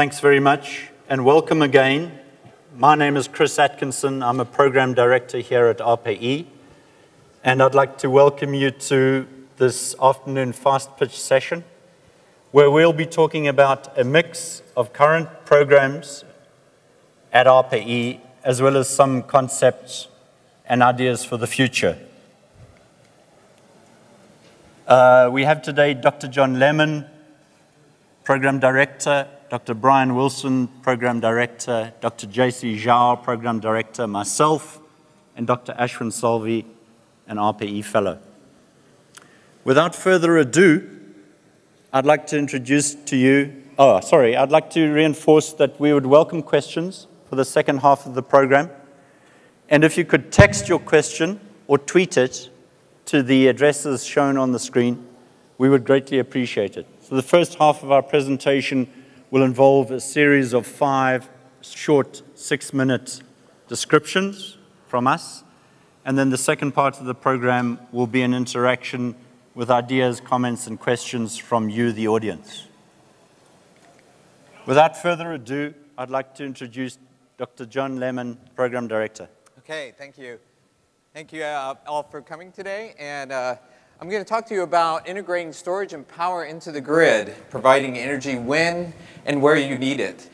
Thanks very much, and welcome again. My name is Chris Atkinson. I'm a program director here at ARPA-E, and I'd like to welcome you to this afternoon fast pitch session, where we'll be talking about a mix of current programs at ARPA-E, as well as some concepts and ideas for the future. We have today Dr. John Lemmon, Program Director, Dr. Bryan Wilson, Program Director, Dr. JC Zhao, Program Director, myself, and Dr. Ashwin Salvi, an ARPA-E Fellow. Without further ado, I'd like to introduce to you, I'd like to reinforce that we would welcome questions for the second half of the program. And if you could text your question or tweet it to the addresses shown on the screen, we would greatly appreciate it. So the first half of our presentation will involve a series of 5 short 6-minute descriptions from us. And then the second part of the program will be an interaction with ideas, comments, and questions from you, the audience. Without further ado, I'd like to introduce Dr. John Lemmon, Program Director. Okay, thank you. Thank you all for coming today. And I'm going to talk to you about integrating storage and power into the grid, providing energy when and where you need it.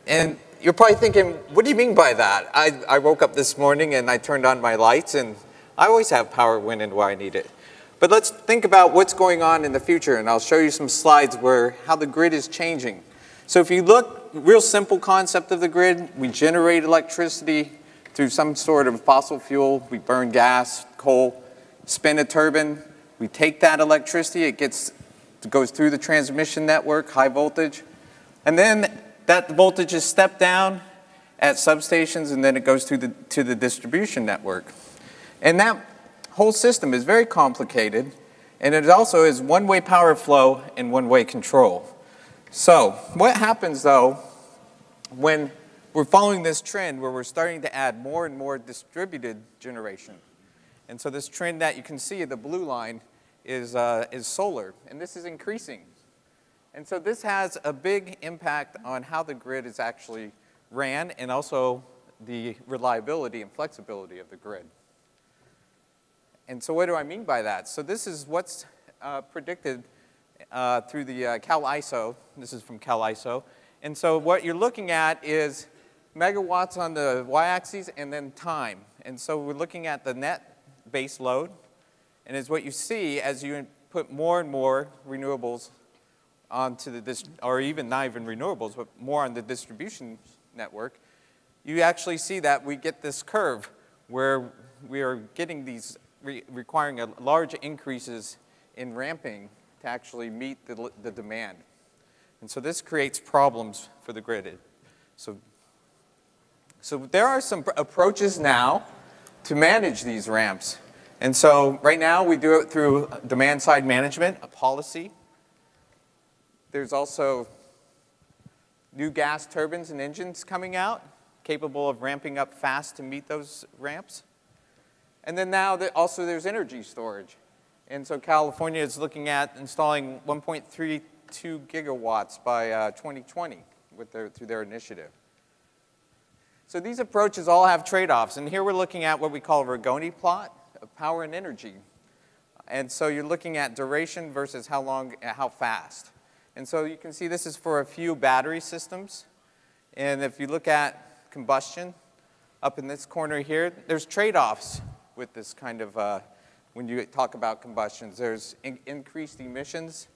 And you're probably thinking, what do you mean by that? I woke up this morning and I turned on my lights, and I always have power when and where I need it. But let's think about what's going on in the future, and I'll show you some slides where how the grid is changing. So if you look, real simple concept of the grid, we generate electricity through some sort of fossil fuel. We burn gas, coal, spin a turbine. We take that electricity, it goes through the transmission network, high voltage, and then that voltage is stepped down at substations, and then it goes to the distribution network. And that whole system is very complicated, and it also is one-way power flow and one-way control. So what happens, though, when we're following this trend where we're starting to add more and more distributed generation? And so this trend that you can see, the blue line, is solar, and this is increasing. And so this has a big impact on how the grid is actually ran, and also the reliability and flexibility of the grid. And so what do I mean by that? So this is what's predicted through the CalISO. This is from CalISO. And so what you're looking at is megawatts on the y-axis and then time. And so we're looking at the net base load, and is what you see as you put more and more renewables onto or even not even renewables, but more on the distribution network, you actually see that we get this curve where we are getting these requiring large increases in ramping to actually meet the demand. And so this creates problems for the grid. So there are some approaches now to manage these ramps. And so right now we do it through demand-side management, a policy. There's also new gas turbines and engines coming out, capable of ramping up fast to meet those ramps. And then now also there's energy storage. And so California is looking at installing 1.32 gigawatts by 2020 through their initiative. So these approaches all have trade-offs, and here we're looking at what we call a Ragone plot of power and energy. And so you're looking at duration versus how fast. And so you can see this is for a few battery systems. And if you look at combustion, up in this corner here, there's trade-offs with this kind of, when you talk about combustions. There's increased emissions,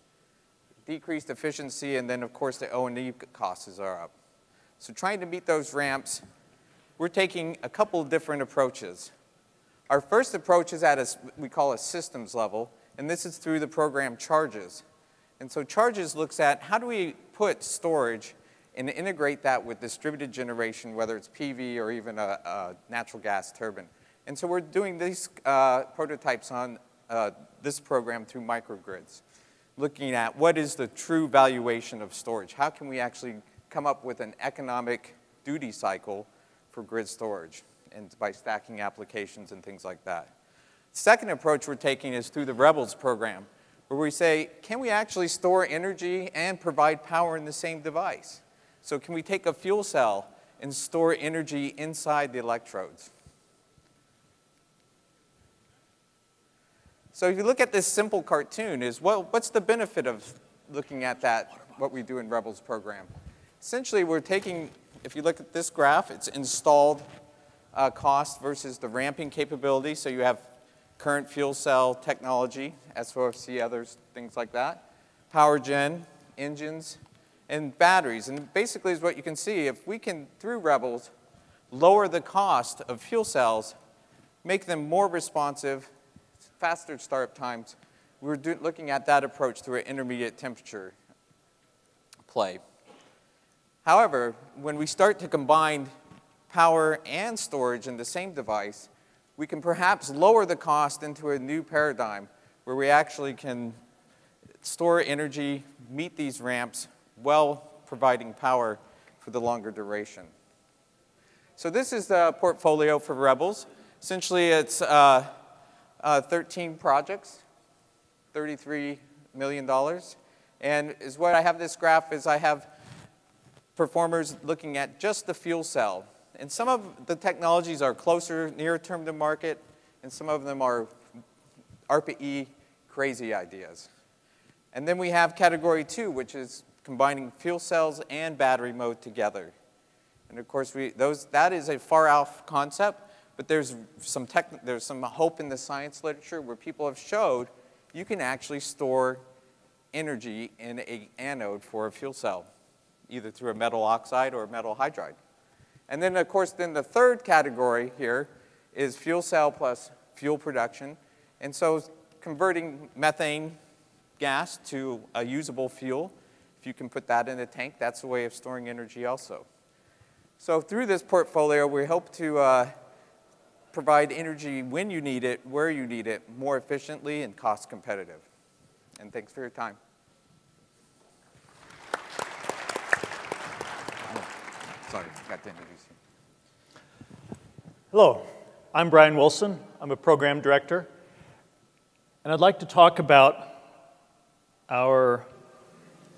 decreased efficiency, and then of course the O&E costs are up. So trying to meet those ramps, we're taking a couple of different approaches. Our first approach is at we call a systems level, and this is through the program Charges. And so Charges looks at how do we put storage and integrate that with distributed generation, whether it's PV or even a natural gas turbine. And so we're doing these prototypes on this program through microgrids, looking at what is the true valuation of storage. How can we actually come up with an economic duty cycle for grid storage, and by stacking applications and things like that. Second approach we're taking is through the Rebels program, where we say, can we actually store energy and provide power in the same device? So can we take a fuel cell and store energy inside the electrodes? So if you look at this simple cartoon, what's the benefit of looking at that, what we do in Rebels program? Essentially, we're taking, if you look at this graph, it's installed cost versus the ramping capability. So you have current fuel cell technology, SOFC, others, things like that, power gen, engines, and batteries. And basically is what you can see, if we can, through Rebels, lower the cost of fuel cells, make them more responsive, faster startup times, we're looking at that approach through an intermediate temperature play. However, when we start to combine power and storage in the same device, we can perhaps lower the cost into a new paradigm where we actually can store energy, meet these ramps, while providing power for the longer duration. So this is the portfolio for Rebels. Essentially, it's 13 projects, $33 million. And is what I have this graph is I have performers looking at just the fuel cell. And some of the technologies are closer, near term to market, and some of them are ARPA-E crazy ideas. And then we have category 2, which is combining fuel cells and battery mode together. And of course, that is a far-off concept, but there's some hope in the science literature where people have showed you can actually store energy in an anode for a fuel cell, either through a metal oxide or a metal hydride. And then, of course, the third category here is fuel cell plus fuel production. And so converting methane gas to a usable fuel, if you can put that in a tank, that's a way of storing energy also. So through this portfolio, we hope to provide energy when you need it, where you need it, more efficiently and cost competitive. And thanks for your time. Sorry, forgot to introduce you. Hello, I'm Bryan Wilson. I'm a program director. And I'd like to talk about our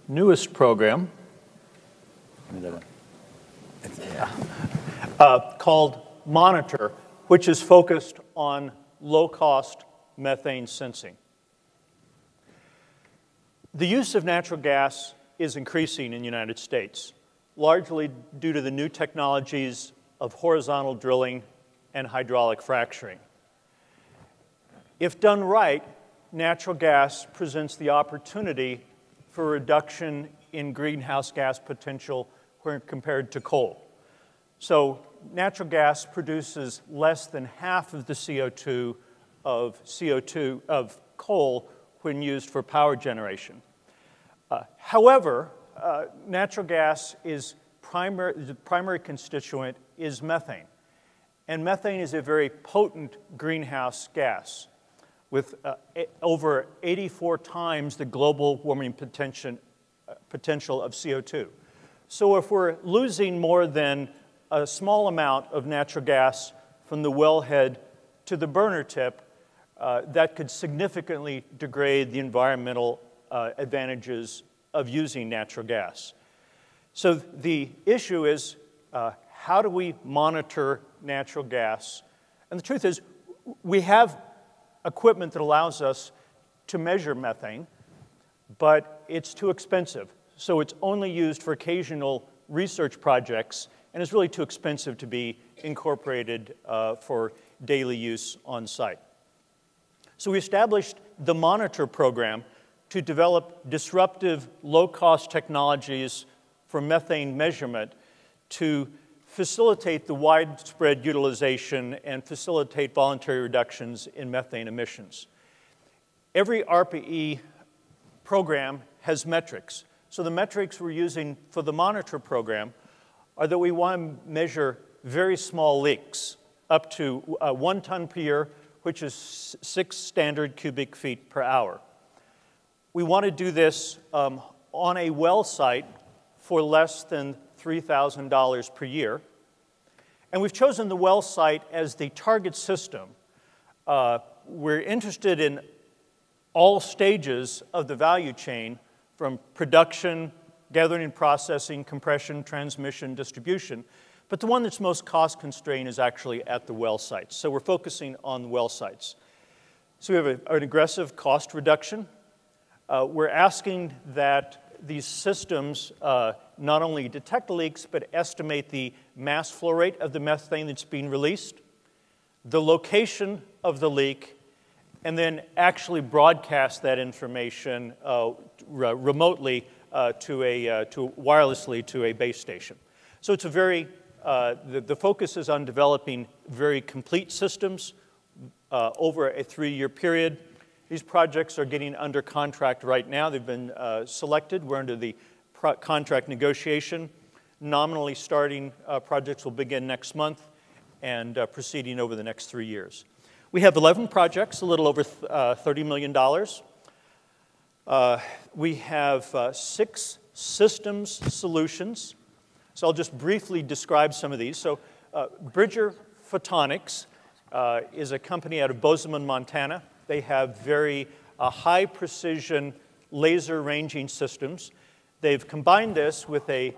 newest program called Monitor, which is focused on low-cost methane sensing. The use of natural gas is increasing in the United States, largely due to the new technologies of horizontal drilling and hydraulic fracturing. If done right, natural gas presents the opportunity for a reduction in greenhouse gas potential when compared to coal. So natural gas produces less than half of the CO2 of coal when used for power generation. However, natural gas is the primary constituent is methane. And methane is a very potent greenhouse gas with over 84 times the global warming potential of CO2. So if we're losing more than a small amount of natural gas from the wellhead to the burner tip, that could significantly degrade the environmental advantages of using natural gas. So the issue is, how do we monitor natural gas? And the truth is, we have equipment that allows us to measure methane, but it's too expensive. So it's only used for occasional research projects, and it's really too expensive to be incorporated for daily use on site. So we established the Monitor program to develop disruptive, low-cost technologies for methane measurement to facilitate the widespread utilization and facilitate voluntary reductions in methane emissions. Every ARPA-E program has metrics. So the metrics we're using for the Monitor program are that we want to measure very small leaks, up to 1 ton per year, which is 6 standard cubic feet per hour. We want to do this on a well site for less than $3,000 per year. And we've chosen the well site as the target system. We're interested in all stages of the value chain, from production, gathering and processing, compression, transmission, distribution. But the one that's most cost constrained is actually at the well sites. So we're focusing on the well sites. So we have an aggressive cost reduction. We're asking that these systems not only detect leaks, but estimate the mass flow rate of the methane that's being released, the location of the leak, and then actually broadcast that information remotely wirelessly to a base station. So it's a very, the focus is on developing very complete systems over a 3-year period. These projects are getting under contract right now. They've been selected. We're under the contract negotiation. Nominally starting projects will begin next month and proceeding over the next 3 years. We have 11 projects, a little over $30 million. We have 6 systems solutions. So I'll just briefly describe some of these. So Bridger Photonics is a company out of Bozeman, Montana. They have very high precision laser ranging systems. They've combined this with a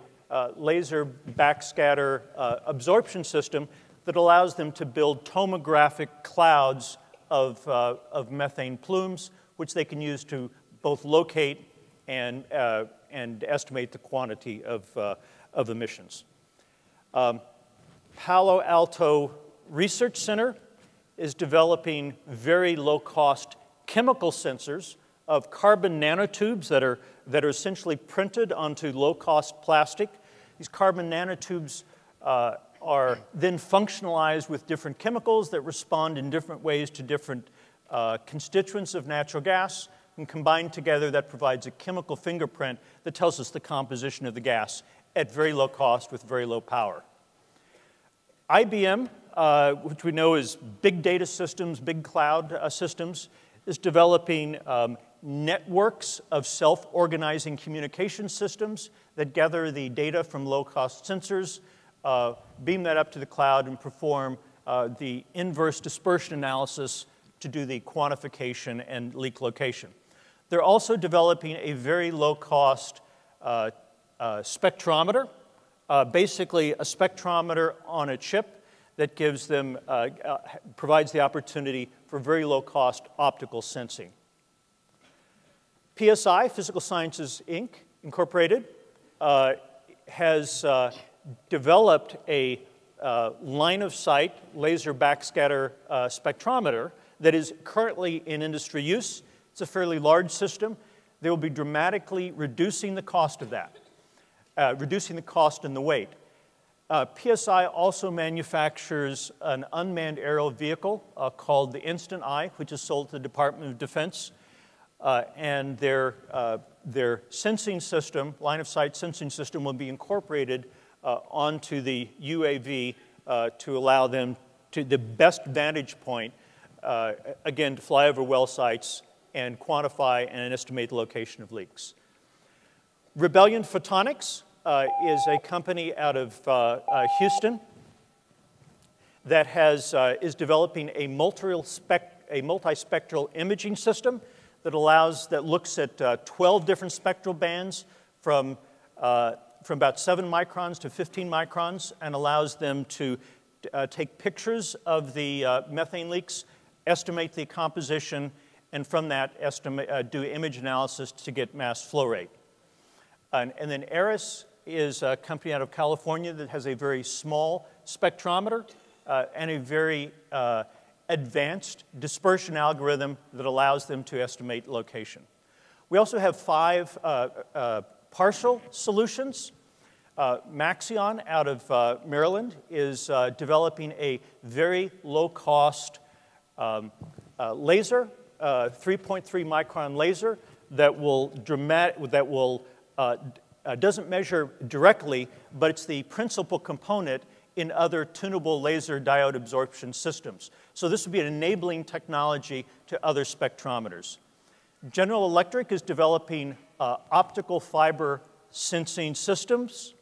laser backscatter absorption system that allows them to build tomographic clouds of methane plumes, which they can use to both locate and estimate the quantity of emissions. Palo Alto Research Center is developing very low-cost chemical sensors of carbon nanotubes that are essentially printed onto low-cost plastic. These carbon nanotubes are then functionalized with different chemicals that respond in different ways to different constituents of natural gas, and combined together that provides a chemical fingerprint that tells us the composition of the gas at very low cost with very low power. IBM, which we know is big data systems, big cloud systems, is developing networks of self-organizing communication systems that gather the data from low-cost sensors, beam that up to the cloud, and perform the inverse dispersion analysis to do the quantification and leak location. They're also developing a very low-cost spectrometer, basically a spectrometer on a chip that gives them, provides the opportunity for very low-cost optical sensing. PSI, Physical Sciences, Inc., Incorporated, has developed a line-of-sight laser backscatter spectrometer that is currently in industry use. It's a fairly large system. They will be dramatically reducing the cost of that, reducing the cost and the weight. PSI also manufactures an unmanned aerial vehicle called the Instant Eye, which is sold to the Department of Defense. And their sensing system, line-of-sight sensing system, will be incorporated onto the UAV to allow them to the best vantage point, again, to fly over well sites and quantify and estimate the location of leaks. Rebellion Photonics is a company out of Houston that is developing a multispectral imaging system that looks at 12 different spectral bands from about 7 microns to 15 microns and allows them to take pictures of the methane leaks, estimate the composition, and from that do image analysis to get mass flow rate. And then Eris is a company out of California that has a very small spectrometer and a very advanced dispersion algorithm that allows them to estimate location. We also have 5 partial solutions. Maxion out of Maryland is developing a very low-cost laser, 3.3 micron laser that doesn't measure directly, but it's the principal component in other tunable laser diode absorption systems. So this would be an enabling technology to other spectrometers. General Electric is developing optical fiber sensing systems.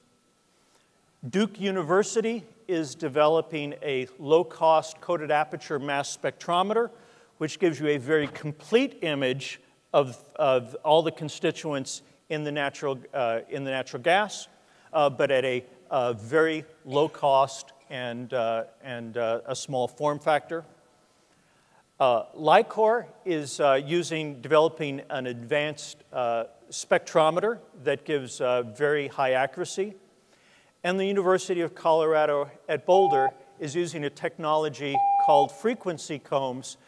Duke University is developing a low-cost coated aperture mass spectrometer, which gives you a very complete image of all the constituents in the natural gas, but at a very low cost and a small form factor. Licor is developing an advanced spectrometer that gives very high accuracy. And the University of Colorado at Boulder is using a technology called frequency combs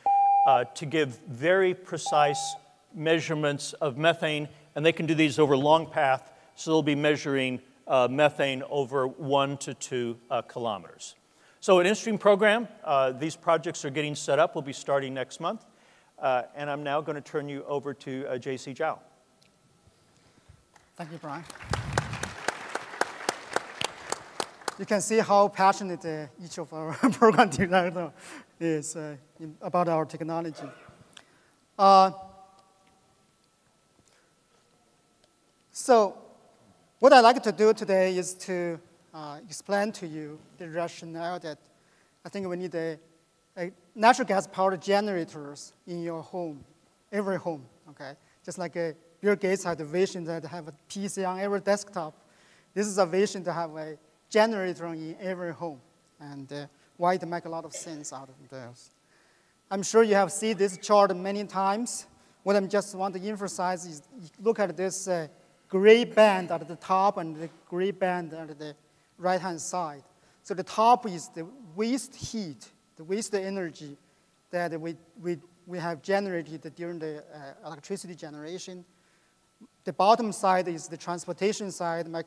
to give very precise measurements of methane, and they can do these over long path, so they'll be measuring methane over 1 to 2 kilometers. So an in-stream program, these projects are getting set up. We'll be starting next month. And I'm now going to turn you over to J.C. Zhao. Thank you, Bryan. You can see how passionate each of our program directors is about our technology. So what I'd like to do today is to explain to you the rationale that I think we need a natural gas powered generators in your home, every home, okay? Just like Bill Gates had a vision that have a PC on every desktop. This is a vision to have a generator in every home, and why it makes a lot of sense out of those. I'm sure you have seen this chart many times. What I just want to emphasize is look at this gray band at the top and the gray band at the right-hand side. So the top is the waste heat, the waste energy that we have generated during the electricity generation. The bottom side is the transportation side. My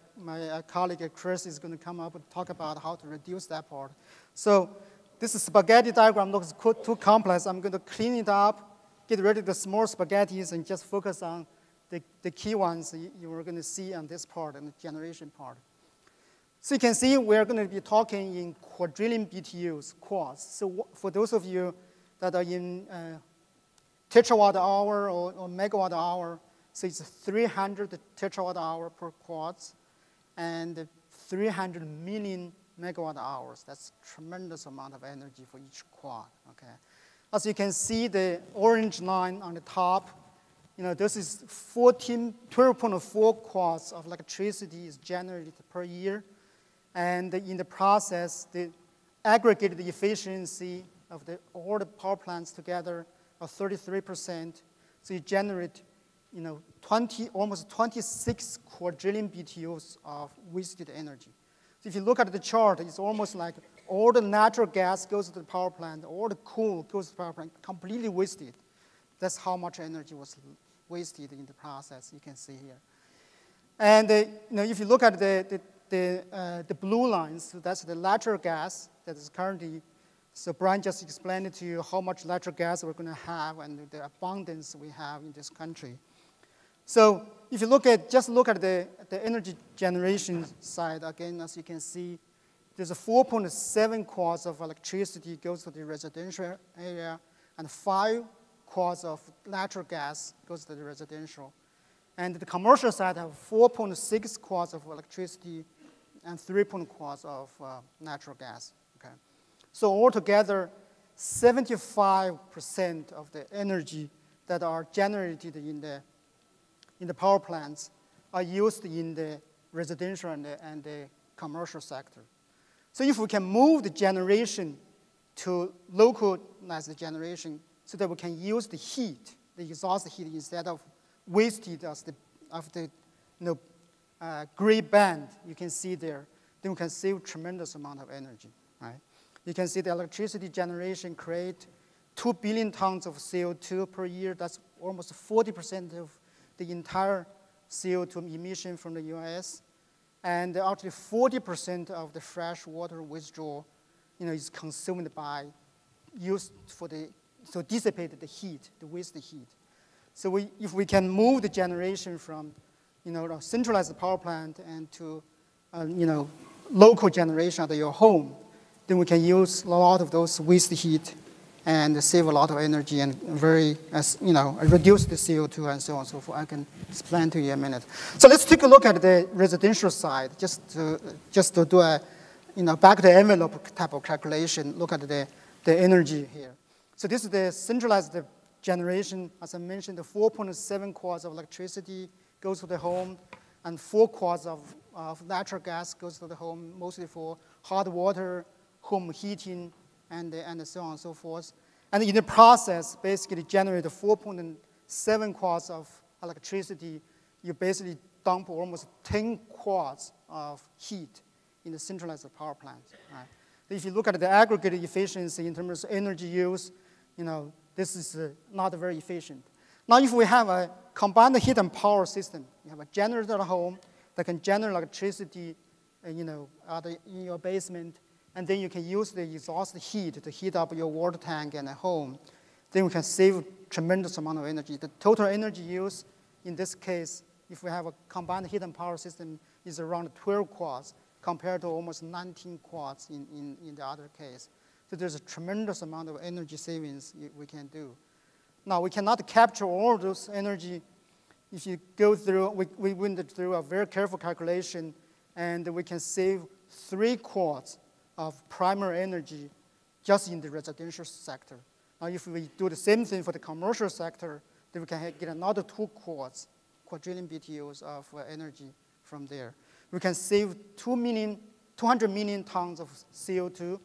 colleague Chris is going to come up and talk about how to reduce that part. So this spaghetti diagram looks too complex. I'm going to clean it up, get rid of the small spaghettis, and just focus on the key ones you are going to see on this part and the generation part. So you can see we're going to be talking in quadrillion BTUs, quarts. So for those of you that are in tetrawatt hour or megawatt hour, so it's 300 tetrawatt hour per quarts and 300 million megawatt hours. That's a tremendous amount of energy for each quart, okay? As you can see, the orange line on the top, this is 12.4 quarts of electricity is generated per year. And in the process, the aggregated efficiency of all the power plants together are 33%. So you generate, almost 26 quadrillion BTUs of wasted energy. So if you look at the chart, it's almost like all the natural gas goes to the power plant, all the coal goes to the power plant, completely wasted. That's how much energy was wasted in the process, you can see here. And if you look at the blue lines, so that's the natural gas that is currently, so Bryan just explained to you how much natural gas we're going to have and the abundance we have in this country. So if you just look at the energy generation side, again, as you can see, there's a 4.7 quarts of electricity goes to the residential area, and 5 quarts of natural gas goes to the residential. And the commercial side have 4.6 quarts of electricity and 3 quarts of natural gas, okay? So altogether, 75% of the energy that are generated in the power plants are used in the residential and the commercial sector. So if we can move the generation to localize the generation so that we can use the heat, the exhaust heat, instead of wasted of the gray band you can see there, then we can save tremendous amount of energy, right? You can see the electricity generation create 2 billion tons of CO2 per year. That's almost 40% of the entire CO2 emission from the US. And actually 40% of the fresh water withdrawal, is consumed by so dissipate the heat, the waste heat. So if we can move the generation from, centralized power plant and to, local generation at your home, then we can use a lot of those waste heat and save a lot of energy and reduce the CO2 and so on and so forth. I can explain to you in a minute. So let's take a look at the residential side, just to do a, back the envelope type of calculation. Look at the energy here. So this is the centralized generation. As I mentioned, the 4.7 quarts of electricity goes to the home, and 4 quarts of natural gas goes to the home, mostly for hot water, home heating, and so on and so forth. And in the process, basically generate 4.7 quarts of electricity. You basically dump almost 10 quarts of heat in the centralized power plant. Right? If you look at the aggregate efficiency in terms of energy use, this is not very efficient. Now, if we have a combined heat and power system, you have a generator at home that can generate electricity, in your basement, and then you can use the exhaust heat to heat up your water tank and at home, then we can save tremendous amount of energy. The total energy use in this case, if we have a combined heat and power system, is around 12 quarts compared to almost 19 quarts in the other case. So there's a tremendous amount of energy savings we can do. Now, we cannot capture all of those energy. If you go through, we went through a very careful calculation, and we can save 3 quarts of primary energy just in the residential sector. Now, if we do the same thing for the commercial sector, then we can get another 2 quarts, quadrillion BTUs of energy from there. We can save 200 million tons of CO2.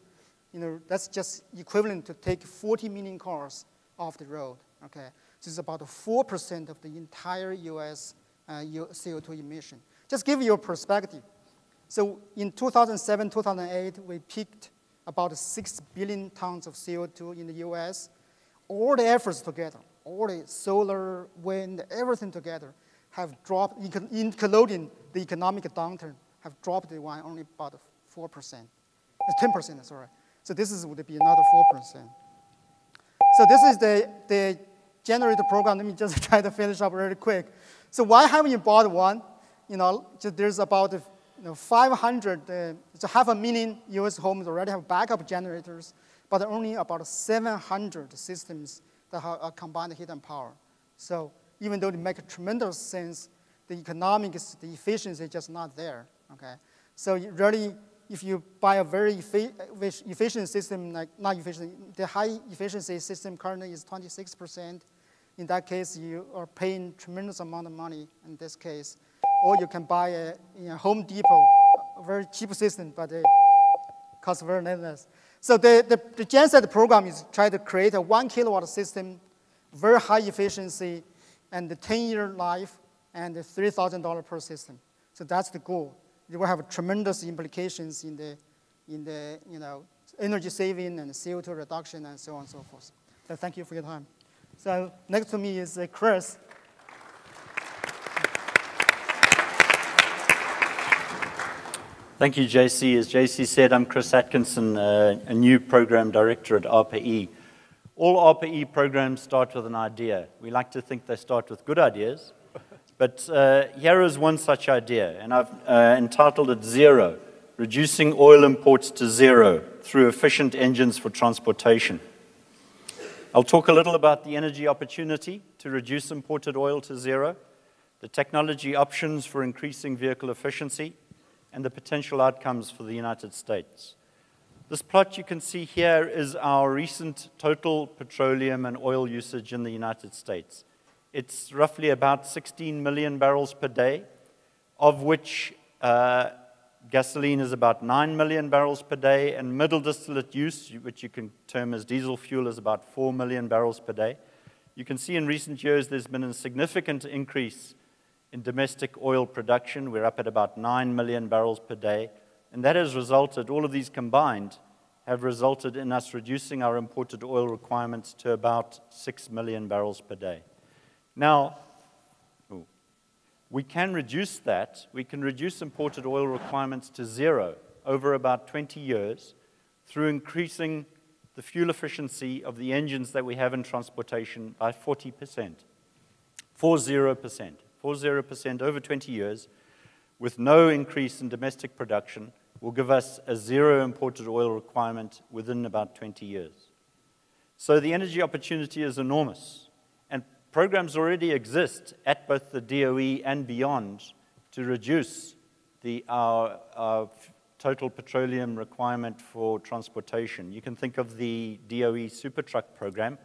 That's just equivalent to take 40 million cars off the road. Okay, this is about 4% of the entire U.S. CO2 emission. Just give you a perspective. So in 2007, 2008, we peaked about 6 billion tons of CO2 in the U.S. All the efforts together, all the solar, wind, everything together, have dropped, including the economic downturn, have dropped the one only about 4%, 10%, sorry. So this would be another 4%. So this is the generator program. Let me just try to finish up really quick. So why haven't you bought one? There's about 500, so 500,000 U.S. homes already have backup generators, but only about 700 systems that have combined heat and power. So even though they make tremendous sense, the economics, the efficiency is just not there. Okay, so really, if you buy a very efficient system, like not efficient, the high efficiency system currently is 26%. In that case, you are paying tremendous amount of money in this case. Or you can buy a Home Depot, a very cheap system, but it costs very less. So the GenSet program is try to create a 1 kilowatt system, very high efficiency, and the 10-year life, and $3,000 per system. So that's the goal. It will have tremendous implications in the energy saving and CO2 reduction and so on and so forth. So thank you for your time. So next to me is Chris. Thank you, JC. As JC said, I'm Chris Atkinson, a new program director at ARPA-E. All ARPA-E programs start with an idea. We like to think they start with good ideas. But here is one such idea, and I've entitled it Zero, Reducing Oil Imports to Zero Through Efficient Engines for Transportation. I'll talk a little about the energy opportunity to reduce imported oil to zero, the technology options for increasing vehicle efficiency, and the potential outcomes for the United States. This plot you can see here is our recent total petroleum and oil usage in the United States. It's roughly about 16 million barrels per day, of which gasoline is about 9 million barrels per day, and middle distillate use, which you can term as diesel fuel, is about 4 million barrels per day. You can see in recent years there's been a significant increase in domestic oil production. We're up at about 9 million barrels per day, and that has resulted, all of these combined, have resulted in us reducing our imported oil requirements to about 6 million barrels per day. Now, we can reduce that. We can reduce imported oil requirements to zero over about 20 years through increasing the fuel efficiency of the engines that we have in transportation by 40%. 40% over 20 years with no increase in domestic production will give us a zero imported oil requirement within about 20 years. So the energy opportunity is enormous. Programs already exist at both the DOE and beyond to reduce our total petroleum requirement for transportation. You can think of the DOE Super Truck program,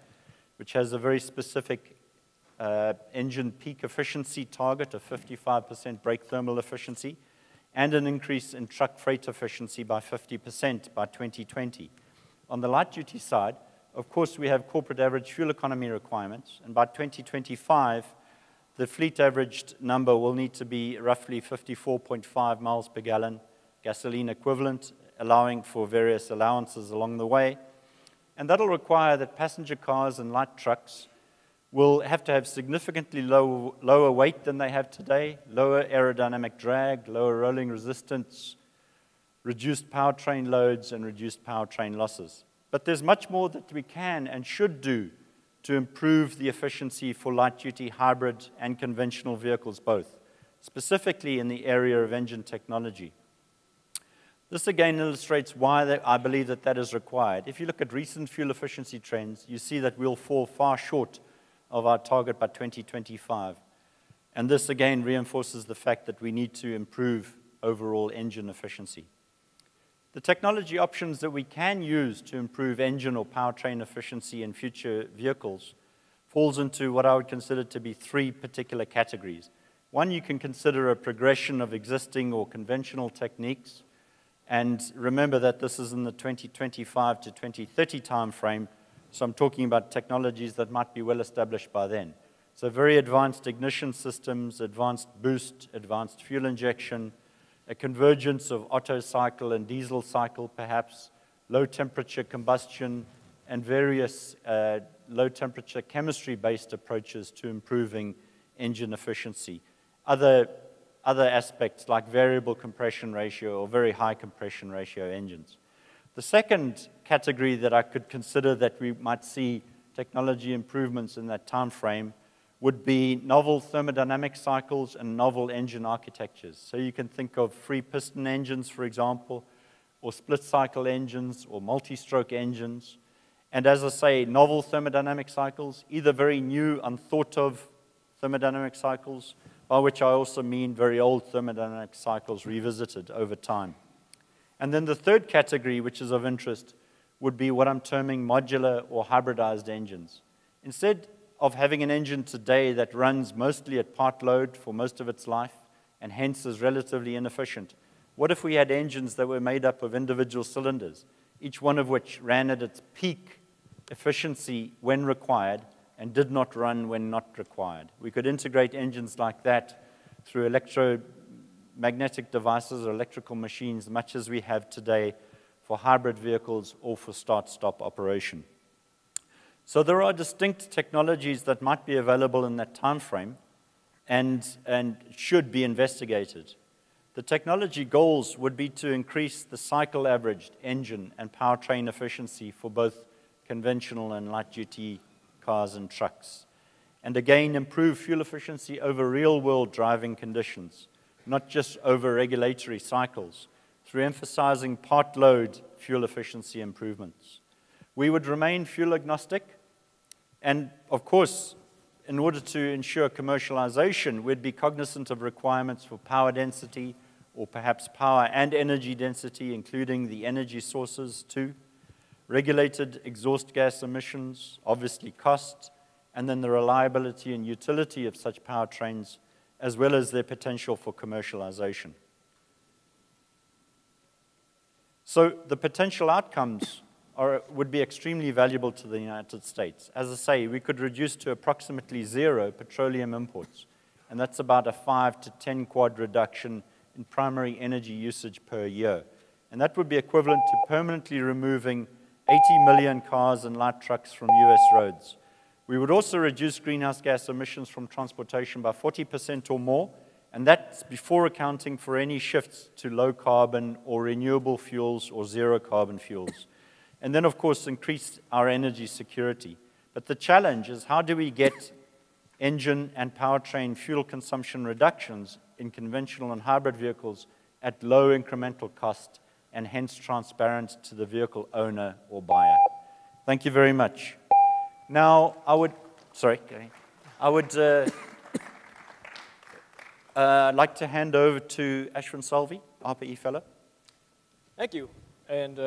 which has a very specific engine peak efficiency target of 55% brake thermal efficiency, and an increase in truck freight efficiency by 50% by 2020. On the light-duty side, of course, we have corporate average fuel economy requirements, and by 2025, the fleet averaged number will need to be roughly 54.5 miles per gallon gasoline equivalent, allowing for various allowances along the way. And that'll require that passenger cars and light trucks will have to have significantly lower weight than they have today, lower aerodynamic drag, lower rolling resistance, reduced powertrain loads, and reduced powertrain losses. But there's much more that we can and should do to improve the efficiency for light-duty hybrid and conventional vehicles both, specifically in the area of engine technology. This again illustrates why I believe that that is required. If you look at recent fuel efficiency trends, you see that we'll fall far short of our target by 2025. And this again reinforces the fact that we need to improve overall engine efficiency. The technology options that we can use to improve engine or powertrain efficiency in future vehicles falls into what I would consider to be three particular categories. One, you can consider a progression of existing or conventional techniques. And remember that this is in the 2025 to 2030 timeframe, so I'm talking about technologies that might be well established by then. So very advanced ignition systems, advanced boost, advanced fuel injection, a convergence of Otto cycle and diesel cycle perhaps, low temperature combustion, and various low temperature chemistry-based approaches to improving engine efficiency. Other aspects like variable compression ratio or very high compression ratio engines. The second category that I could consider that we might see technology improvements in that time frame would be novel thermodynamic cycles and novel engine architectures. So you can think of free piston engines, for example, or split cycle engines or multi-stroke engines. And as I say, novel thermodynamic cycles, either very new, unthought of thermodynamic cycles, by which I also mean very old thermodynamic cycles revisited over time. And then the third category, which is of interest, would be what I'm terming modular or hybridized engines. Instead of having an engine today that runs mostly at part load for most of its life and hence is relatively inefficient, what if we had engines that were made up of individual cylinders, each one of which ran at its peak efficiency when required and did not run when not required? We could integrate engines like that through electromagnetic devices or electrical machines, much as we have today for hybrid vehicles or for start-stop operation. So there are distinct technologies that might be available in that time frame and should be investigated. The technology goals would be to increase the cycle-averaged engine and powertrain efficiency for both conventional and light-duty cars and trucks. And again, improve fuel efficiency over real-world driving conditions, not just over regulatory cycles, through emphasizing part load fuel efficiency improvements. We would remain fuel agnostic, and of course, in order to ensure commercialization, we'd be cognizant of requirements for power density or perhaps power and energy density, including the energy sources too, regulated exhaust gas emissions, obviously cost, and then the reliability and utility of such powertrains, as well as their potential for commercialization. So the potential outcomes would be extremely valuable to the United States. As I say, we could reduce to approximately zero petroleum imports, and that's about a 5 to 10 quad reduction in primary energy usage per year. And that would be equivalent to permanently removing 80 million cars and light trucks from US roads. We would also reduce greenhouse gas emissions from transportation by 40% or more, and that's before accounting for any shifts to low carbon or renewable fuels or zero carbon fuels. And then, of course, increase our energy security. But the challenge is, how do we get engine and powertrain fuel consumption reductions in conventional and hybrid vehicles at low incremental cost and hence transparent to the vehicle owner or buyer? Thank you very much. Now, I would like to hand over to Ashwin Salvi, ARPA-E Fellow. Thank you. And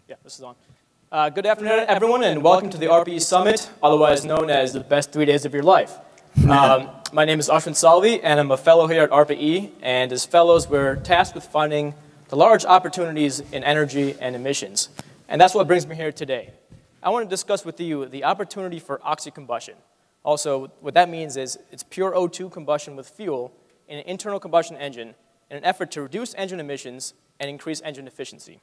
yeah, this is on. Good afternoon, everyone, and welcome to the ARPA-E Summit, otherwise known as the best 3 days of your life. My name is Ashwin Salvi, and I'm a fellow here at ARPA-E. And as fellows, we're tasked with finding the large opportunities in energy and emissions. And that's what brings me here today. I want to discuss with you the opportunity for oxycombustion. Also, what that means is it's pure O2 combustion with fuel in an internal combustion engine in an effort to reduce engine emissions and increase engine efficiency.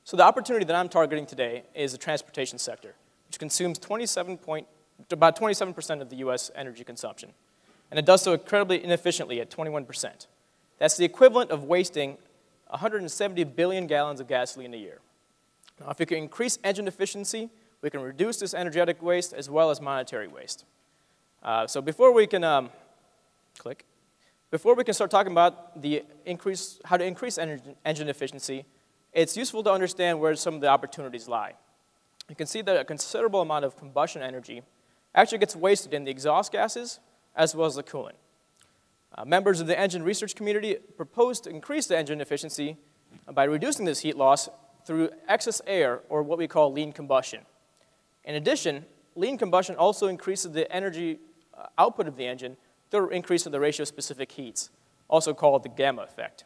So the opportunity that I'm targeting today is the transportation sector, which consumes about 27% of the US energy consumption. And it does so incredibly inefficiently at 21%. That's the equivalent of wasting 170 billion gallons of gasoline a year. Now, if we can increase engine efficiency, we can reduce this energetic waste as well as monetary waste. So before we can start talking about how to increase engine efficiency, it's useful to understand where some of the opportunities lie. You can see that a considerable amount of combustion energy actually gets wasted in the exhaust gases as well as the coolant. Members of the engine research community propose to increase the engine efficiency by reducing this heat loss through excess air, or what we call lean combustion. In addition, lean combustion also increases the energy output of the engine through increase of the ratio of specific heats, also called the gamma effect.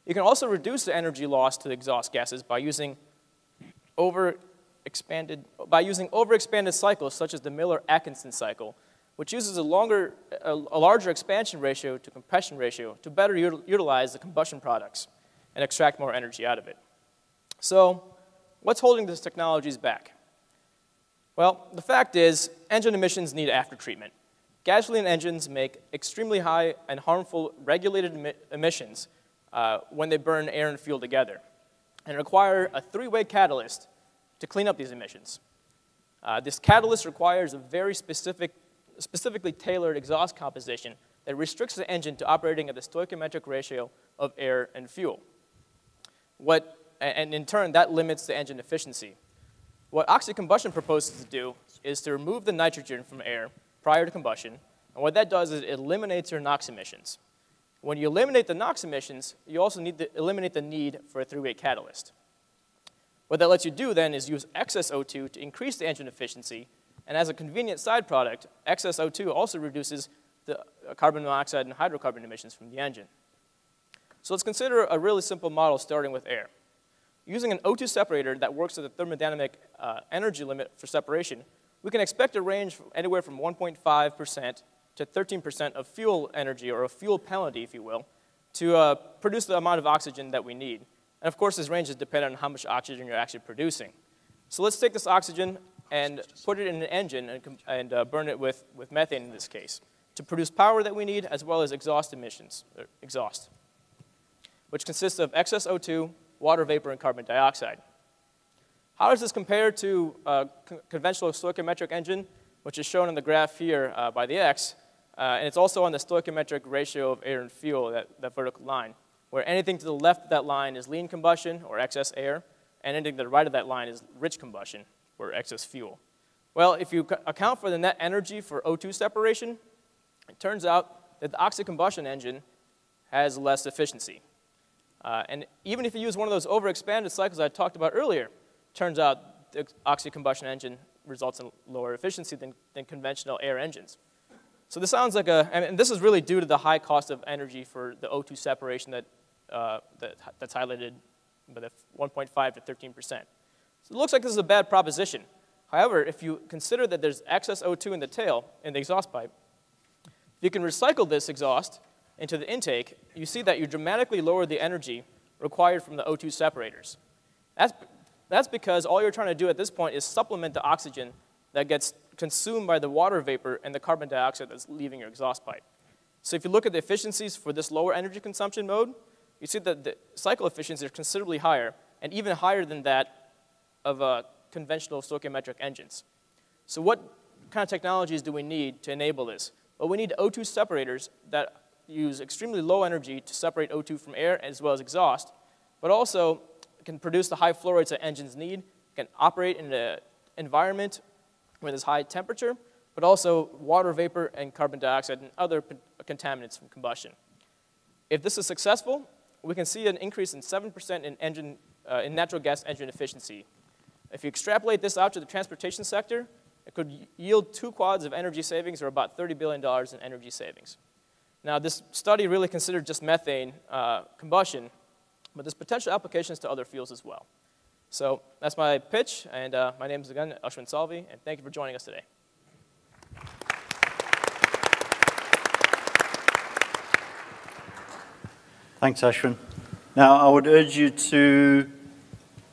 You can also reduce the energy loss to the exhaust gases by using overexpanded cycles such as the Miller-Atkinson cycle, which uses a larger expansion ratio to compression ratio to better utilize the combustion products and extract more energy out of it. So, what's holding these technologies back? Well, the fact is, engine emissions need aftertreatment. Gasoline engines make extremely high and harmful regulated emissions when they burn air and fuel together, and require a three-way catalyst to clean up these emissions. This catalyst requires a very specifically tailored exhaust composition that restricts the engine to operating at the stoichiometric ratio of air and fuel. And in turn, that limits the engine efficiency. What oxycombustion proposes to do is to remove the nitrogen from air prior to combustion, and what that does is it eliminates your NOx emissions. When you eliminate the NOx emissions, you also need to eliminate the need for a three-way catalyst. What that lets you do then is use excess O2 to increase the engine efficiency, and as a convenient side product, excess O2 also reduces the carbon monoxide and hydrocarbon emissions from the engine. So let's consider a really simple model starting with air. Using an O2 separator that works at the thermodynamic energy limit for separation, we can expect a range anywhere from 1.5% to 13% of fuel energy, or a fuel penalty, if you will, to produce the amount of oxygen that we need. And of course, this range is dependent on how much oxygen you're actually producing. So let's take this oxygen and put it in an engine and burn it with methane in this case, to produce power that we need as well as exhaust emissions, which consists of excess O2, water vapor, and carbon dioxide. How does this compare to a conventional stoichiometric engine, which is shown in the graph here by the X, and it's also on the stoichiometric ratio of air and fuel, that vertical line, where anything to the left of that line is lean combustion, or excess air, and anything to the right of that line is rich combustion, or excess fuel. Well, if you account for the net energy for O2 separation, it turns out that the oxycombustion engine has less efficiency. And even if you use one of those overexpanded cycles I talked about earlier, turns out the oxycombustion engine results in lower efficiency than conventional air engines. So this sounds like and this is really due to the high cost of energy for the O2 separation that's highlighted by the 1.5 to 13%. So it looks like this is a bad proposition. However, if you consider that there's excess O2 in the tail, in the exhaust pipe, if you can recycle this exhaust into the intake, you see that you dramatically lower the energy required from the O2 separators. That's because all you're trying to do at this point is supplement the oxygen that gets consumed by the water vapor and the carbon dioxide that's leaving your exhaust pipe. So if you look at the efficiencies for this lower energy consumption mode, you see that the cycle efficiency is considerably higher, and even higher than that of conventional stoichiometric engines. So what kind of technologies do we need to enable this? Well, we need O2 separators that use extremely low energy to separate O2 from air as well as exhaust, but also can produce the high flow rates that engines need, can operate in an environment where there's high temperature, but also water vapor and carbon dioxide and other contaminants from combustion. If this is successful, we can see an increase in 7% in natural gas engine efficiency. If you extrapolate this out to the transportation sector, it could yield 2 quads of energy savings, or about $30 billion in energy savings. Now, this study really considered just methane combustion, but there's potential applications to other fuels as well. So that's my pitch, and my name is again Ashwin Salvi, and thank you for joining us today. Thanks, Ashwin. Now, I would urge you to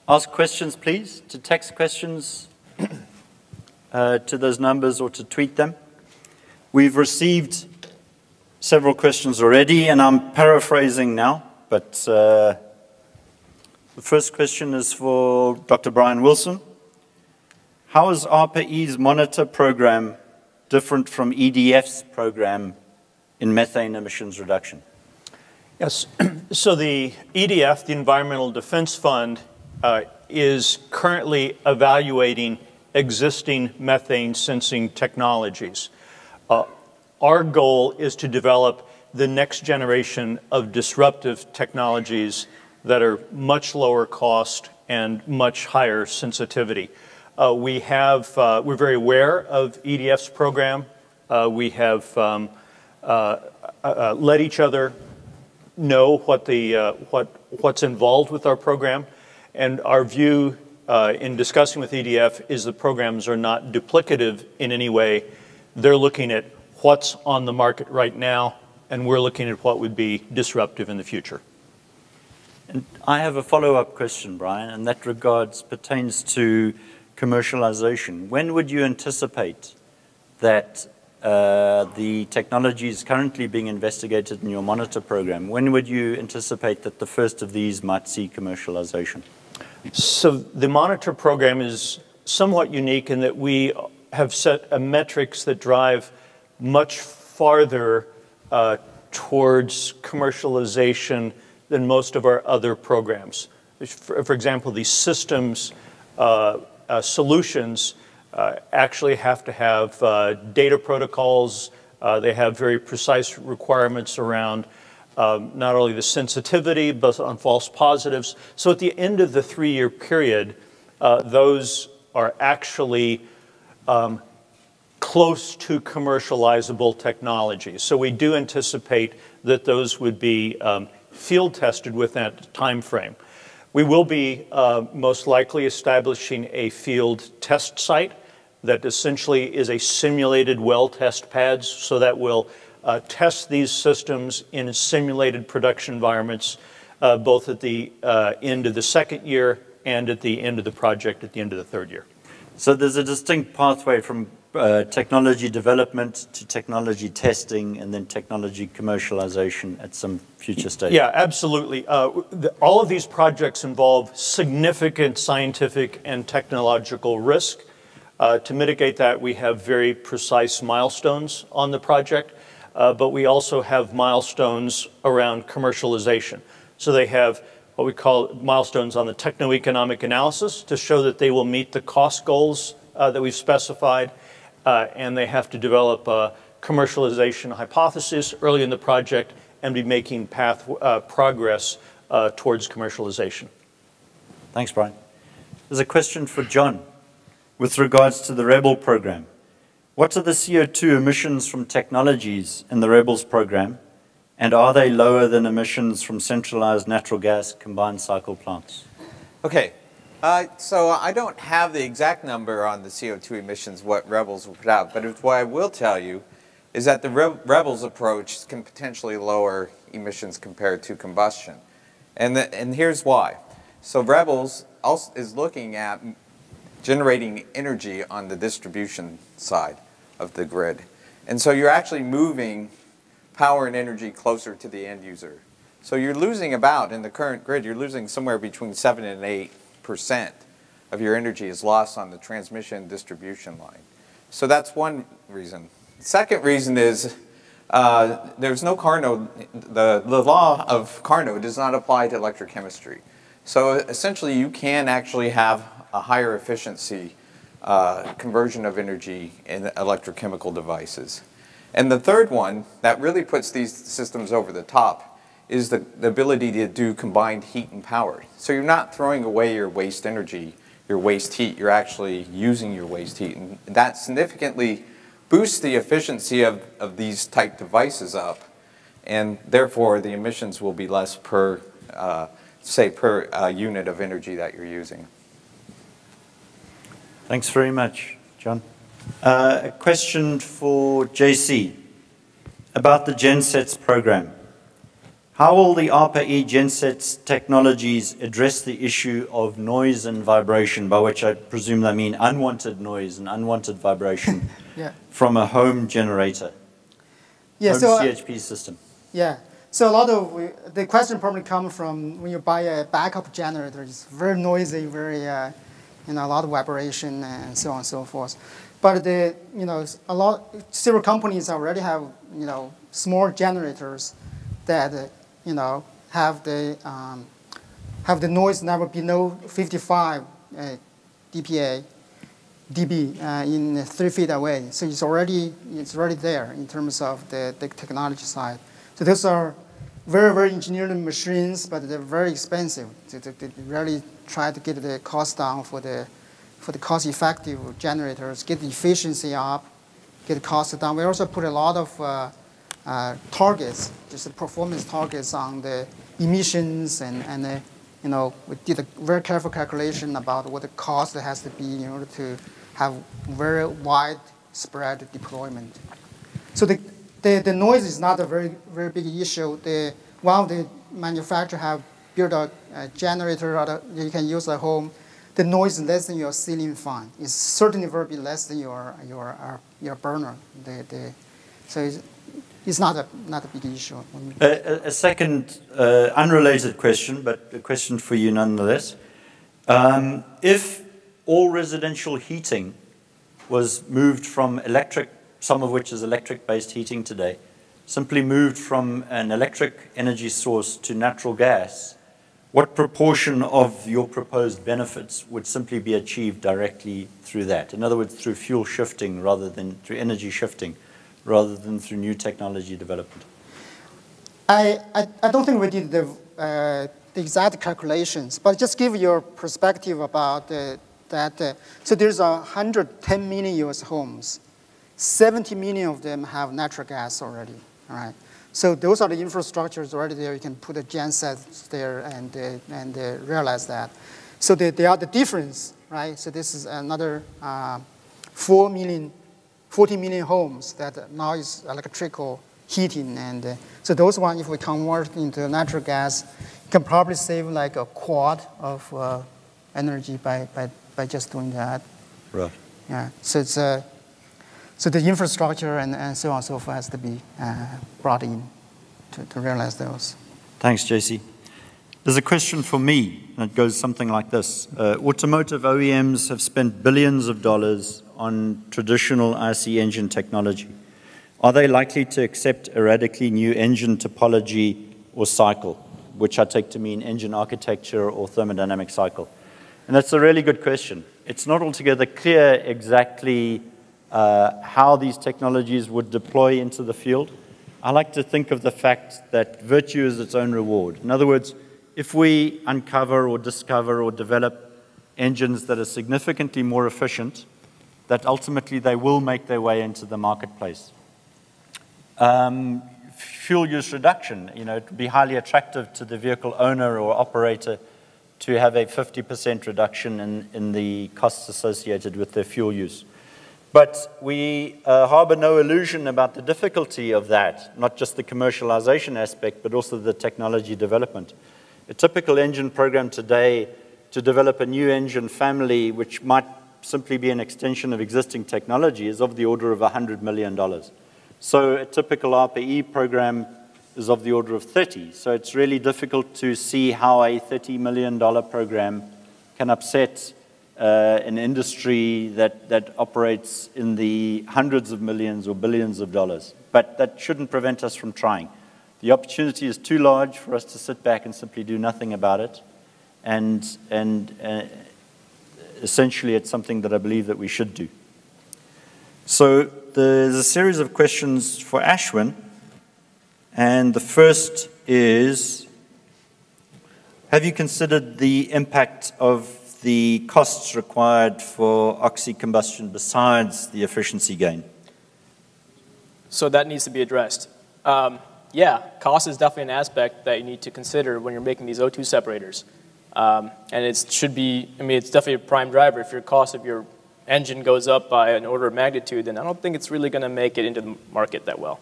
ask questions, please, to text questions to those numbers or to tweet them. We've received several questions already, and I'm paraphrasing now, but the first question is for Dr. Bryan Wilson. How is ARPA-E's monitor program different from EDF's program in methane emissions reduction? Yes, so the EDF, the Environmental Defense Fund, is currently evaluating existing methane sensing technologies. Our goal is to develop the next generation of disruptive technologies that are much lower cost and much higher sensitivity. We're very aware of EDF's program. We have let each other know what's involved with our program, and our view in discussing with EDF is the programs are not duplicative in any way. They're looking at what's on the market right now, and we're looking at what would be disruptive in the future. And I have a follow-up question, Bryan, and that pertains to commercialization. When would you anticipate that the technologies currently being investigated in your monitor program, when would you anticipate that the first of these might see commercialization? So the monitor program is somewhat unique in that we have set metrics that drive much farther towards commercialization than most of our other programs. For example, these systems solutions actually have to have data protocols. They have very precise requirements around not only the sensitivity, but on false positives. So at the end of the 3-year period, those are actually close to commercializable technologies. So we do anticipate that those would be field tested within that time frame. We will be most likely establishing a field test site that essentially is a simulated well test pads, so that will test these systems in simulated production environments, both at the end of the 2nd year and at the end of the project at the end of the 3rd year. So there's a distinct pathway from technology development to technology testing and then technology commercialization at some future stage. Yeah, absolutely. All of these projects involve significant scientific and technological risk. To mitigate that, we have very precise milestones on the project, but we also have milestones around commercialization. So they have what we call milestones on the techno-economic analysis to show that they will meet the cost goals that we've specified, and they have to develop a commercialization hypothesis early in the project and be making progress towards commercialization. Thanks, Bryan. There's a question for John with regards to the Rebel program. What are the CO2 emissions from technologies in the Rebels program, and are they lower than emissions from centralized natural gas combined cycle plants? Okay, so I don't have the exact number on the CO2 emissions, what Rebels will put out, but what I will tell you is that the Rebels approach can potentially lower emissions compared to combustion. And here's why. So Rebels also is looking at generating energy on the distribution side of the grid. And so you're actually moving power and energy closer to the end user. So you're losing about, in the current grid, you're losing somewhere between 7 and 8% of your energy is lost on the transmission distribution line. So that's one reason. The second reason is there's no Carnot, the law of Carnot does not apply to electrochemistry. So essentially you can actually have a higher efficiency conversion of energy in electrochemical devices. And the third one that really puts these systems over the top is the ability to do combined heat and power. So you're not throwing away your waste energy, waste heat. You're actually using your waste heat. And that significantly boosts the efficiency of these type devices up. And therefore, the emissions will be less per, per unit of energy that you're using. Thanks very much, John. A question for JC about the GenSets program. How will the ARPA-E GenSets technologies address the issue of noise and vibration, by which I presume they mean unwanted noise and unwanted vibration from a home generator, home CHP system? Yeah, so a lot of the question probably comes from when you buy a backup generator. It's very noisy, very a lot of vibration and so on and so forth. But several companies already have small generators that have the noise level below 55 dB in 3 feet away. So it's already there in terms of the technology side. So those are very, very engineered machines, but they're very expensive. They really try to get the cost down for the cost-effective generators, get the efficiency up, get the cost down. We also put a lot of targets, just the performance targets on the emissions, and we did a very careful calculation about what the cost has to be in order to have very widespread deployment. So the noise is not a very, very big issue. While the manufacturer have built a generator that you can use at home, the noise is less than your ceiling fan. It's certainly will be less than your burner. So it's not a big issue. A second unrelated question, but a question for you nonetheless. If all residential heating was moved from electric, some of which is electric-based heating today, simply moved from an electric energy source to natural gas, what proportion of your proposed benefits would simply be achieved directly through that? In other words, through fuel shifting rather than through energy shifting, rather than through new technology development? I don't think we did the exact calculations, but just give your perspective about that. So there's 110 million U.S. homes. 70 million of them have natural gas already, all right? So those are the infrastructures already there. You can put a genset there and realize that. So they are the difference, right? So this is another 40 million homes that now is electrical heating. And so those ones, if we convert into natural gas, you can probably save like a quart of energy by just doing that. Right. Yeah. So it's so the infrastructure and so on and so forth has to be brought in to realize those. Thanks, JC. There's a question for me, and it goes something like this. Automotive OEMs have spent billions of dollars on traditional IC engine technology. Are they likely to accept a radically new engine topology or cycle, which I take to mean engine architecture or thermodynamic cycle? And that's a really good question. It's not altogether clear exactly how these technologies would deploy into the field. I like to think of the fact that virtue is its own reward. In other words, if we uncover or discover or develop engines that are significantly more efficient, that ultimately they will make their way into the marketplace. Fuel use reduction, it would be highly attractive to the vehicle owner or operator to have a 50% reduction in the costs associated with their fuel use. But we harbor no illusion about the difficulty of that, not just the commercialization aspect, but also the technology development. A typical engine program today to develop a new engine family, which might simply be an extension of existing technology, is of the order of $100 million. So a typical ARPA-E program is of the order of 30. So it's really difficult to see how a $30 million program can upset an industry that operates in the hundreds of millions or billions of dollars. But that shouldn't prevent us from trying. The opportunity is too large for us to sit back and simply do nothing about it. And essentially, it's something that I believe that we should do. So there's a series of questions for Ashwin. And the first is, have you considered the impact of the costs required for oxy-combustion besides the efficiency gain? So that needs to be addressed. Yeah, cost is definitely an aspect that you need to consider when you're making these O2 separators. And it should be, I mean, it's definitely a prime driver. If your cost of your engine goes up by an order of magnitude, then I don't think it's really going to make it into the market that well.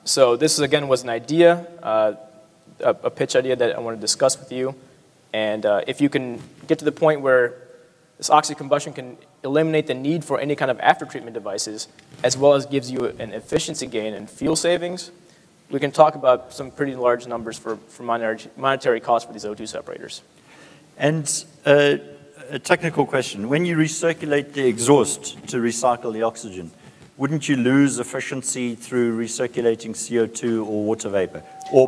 So this, again, was an idea, a pitch idea that I want to discuss with you. And if you can get to the point where this oxy-combustion can eliminate the need for any kind of after-treatment devices, as well as gives you an efficiency gain and fuel savings, we can talk about some pretty large numbers for monetary costs for these O2 separators. And a technical question. When you recirculate the exhaust to recycle the oxygen, wouldn't you lose efficiency through recirculating CO2 or water vapor? Or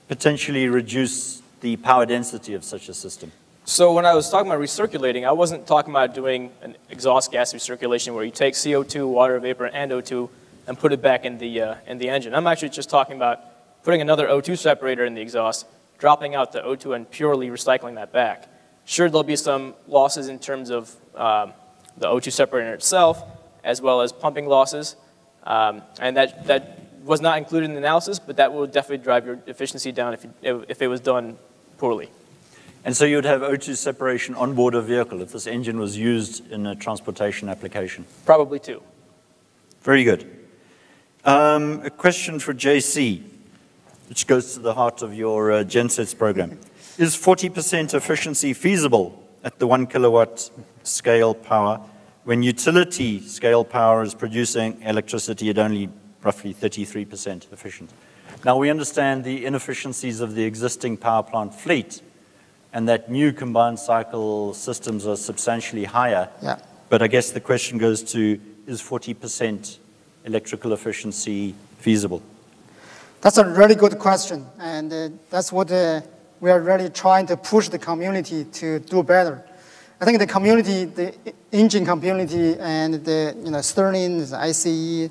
potentially reduce the power density of such a system? So when I was talking about recirculating, I wasn't talking about doing an exhaust gas recirculation where you take CO2, water vapor, and O2 and put it back in the engine. I'm actually just talking about putting another O2 separator in the exhaust, dropping out the O2 and purely recycling that back. Sure, there'll be some losses in terms of the O2 separator itself, as well as pumping losses, and that was not included in the analysis, but that will definitely drive your efficiency down if it was done poorly. And so you would have O2 separation on board a vehicle if this engine was used in a transportation application? Probably too. Very good. A question for JC, which goes to the heart of your gensets program. Is 40% efficiency feasible at the 1 kilowatt scale power when utility scale power is producing electricity at only roughly 33% efficient? Now, we understand the inefficiencies of the existing power plant fleet and that new combined cycle systems are substantially higher. Yeah. But I guess the question goes to, is 40% electrical efficiency feasible? That's a really good question, and that's what we are really trying to push the community to do better. I think the community, the engine community, and the Stirling, the ICE,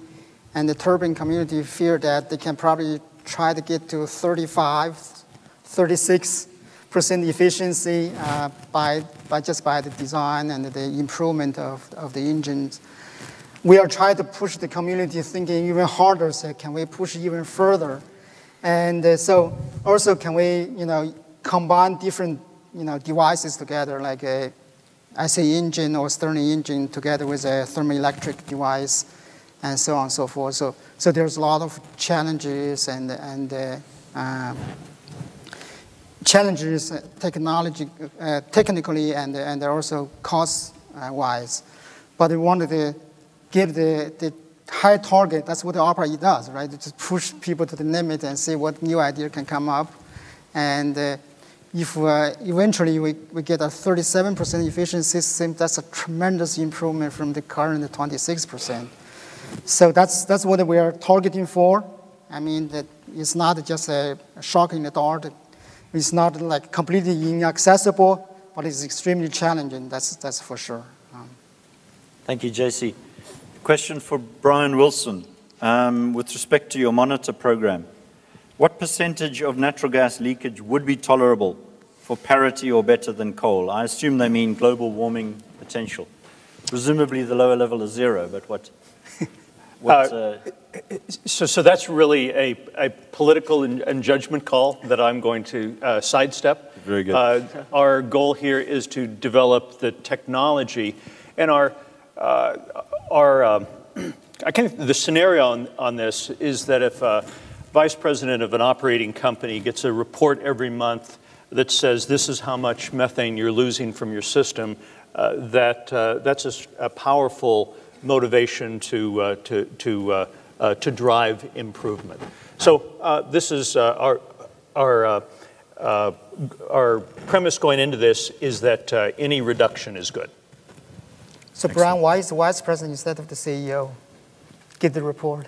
and the turbine community fear that they can probably try to get to 35, 36% efficiency just by the design and the improvement of the engines. We are trying to push the community thinking even harder, so can we push even further? And so also can we combine different devices together, like a ICE engine or Stirling engine together with a thermoelectric device, and so on and so forth. So there's a lot of challenges and challenges technically and also cost-wise. But we wanted to give the high target. That's what the ARPA-E does, right? To just push people to the limit and see what new idea can come up. And if eventually we get a 37% efficiency system, that's a tremendous improvement from the current 26%. So that's what we are targeting for. I mean, that it's not just a shock in the dark. It's not like completely inaccessible, but it's extremely challenging. That's for sure. Thank you, JC. Question for Bryan Wilson. With respect to your monitor program, what percentage of natural gas leakage would be tolerable for parity or better than coal? I assume they mean global warming potential. Presumably the lower level is 0, but what? So that's really a political and judgment call that I'm going to sidestep. Very good. Our goal here is to develop the technology, and the scenario on this is that if a vice president of an operating company gets a report every month that says this is how much methane you're losing from your system, that's a powerful motivation to drive improvement. So this is our premise going into this is that any reduction is good. So Bryan, why is the vice president instead of the CEO? Give the report.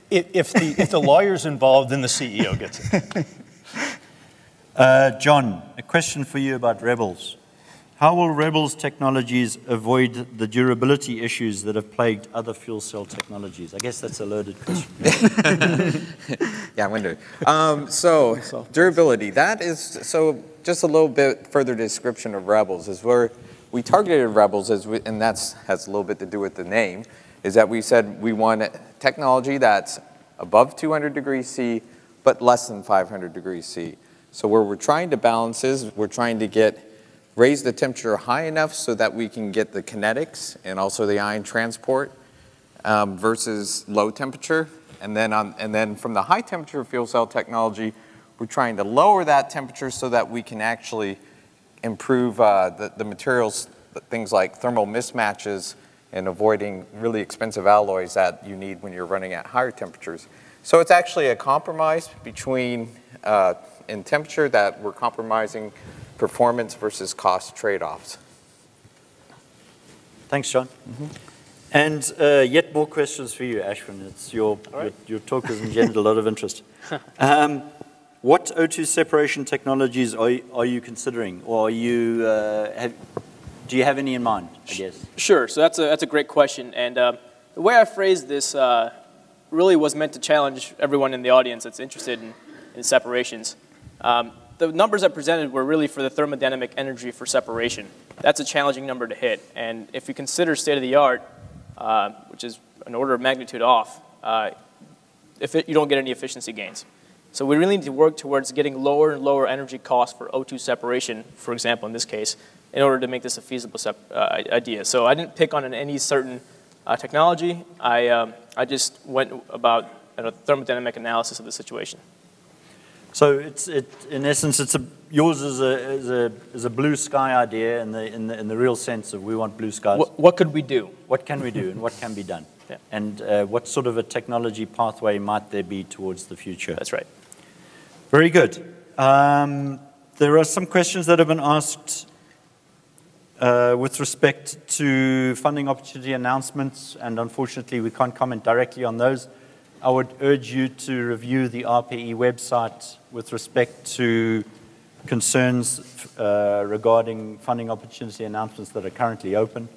If the lawyer's involved, then the CEO gets it. John, a question for you about rebels. how will Rebel's technologies avoid the durability issues that have plagued other fuel cell technologies? I guess that's a loaded question. Yeah, I wonder. So durability, that is, so just a little bit further description of Rebels is where we targeted Rebels, and that has a little bit to do with the name, is that we said we want technology that's above 200 degrees C, but less than 500 degrees C. So where we're trying to balance is we're trying to raise the temperature high enough so that we can get the kinetics and also the ion transport versus low temperature. And then from the high temperature fuel cell technology, we're trying to lower that temperature so that we can actually improve the materials, things like thermal mismatches and avoiding really expensive alloys that you need when you're running at higher temperatures. So it's actually a compromise between in temperature that we're compromising performance versus cost trade-offs. Thanks, John. And yet more questions for you, Ashwin. It's your talk has engendered a lot of interest. What O2 separation technologies are you considering, or are you, do you have any in mind, I guess? Sure, so that's a great question. And the way I phrased this really was meant to challenge everyone in the audience that's interested in separations. The numbers I presented were really for the thermodynamic energy for separation. That's a challenging number to hit. And if you consider state-of-the-art, which is an order of magnitude off, you don't get any efficiency gains. So we really need to work towards getting lower and lower energy costs for O2 separation, for example, in this case, in order to make this a feasible idea. So I didn't pick on any certain technology. I just went about a thermodynamic analysis of the situation. So in essence, yours is a blue sky idea in the real sense of we want blue skies. What could we do? What can we do and what can be done? Yeah. And what sort of a technology pathway might there be towards the future? That's right. Very good. There are some questions that have been asked with respect to funding opportunity announcements, and unfortunately we can't comment directly on those. I would urge you to review the ARPA-E website with respect to concerns regarding funding opportunity announcements that are currently open.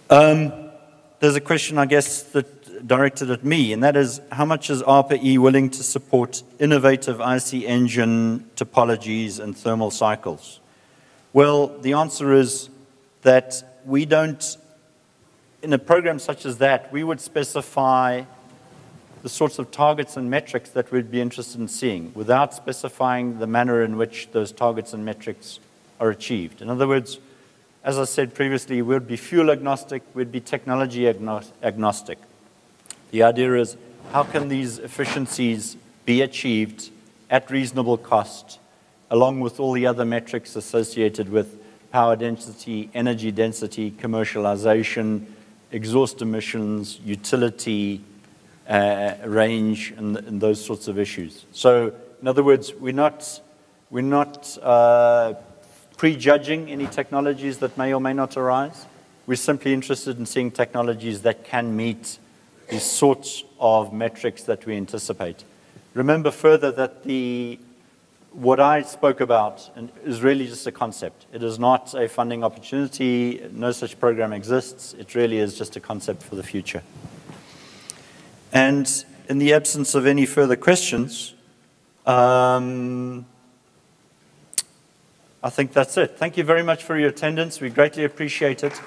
There's a question, I guess, that directed at me, and that is, how much is ARPA-E willing to support innovative IC engine topologies and thermal cycles? Well, the answer is that we don't, in a program such as that, we would specify the sorts of targets and metrics that we'd be interested in seeing without specifying the manner in which those targets and metrics are achieved. In other words, as I said previously, we'd be fuel agnostic, we'd be technology agnostic. The idea is, how can these efficiencies be achieved at reasonable cost, along with all the other metrics associated with power density, energy density, commercialization, exhaust emissions, utility, range, and those sorts of issues. So, in other words, we're not prejudging any technologies that may or may not arise. We're simply interested in seeing technologies that can meet the sorts of metrics that we anticipate. Remember further that what I spoke about is really just a concept. It is not a funding opportunity. No such program exists. It really is just a concept for the future. And in the absence of any further questions, I think that's it. Thank you very much for your attendance. We greatly appreciate it.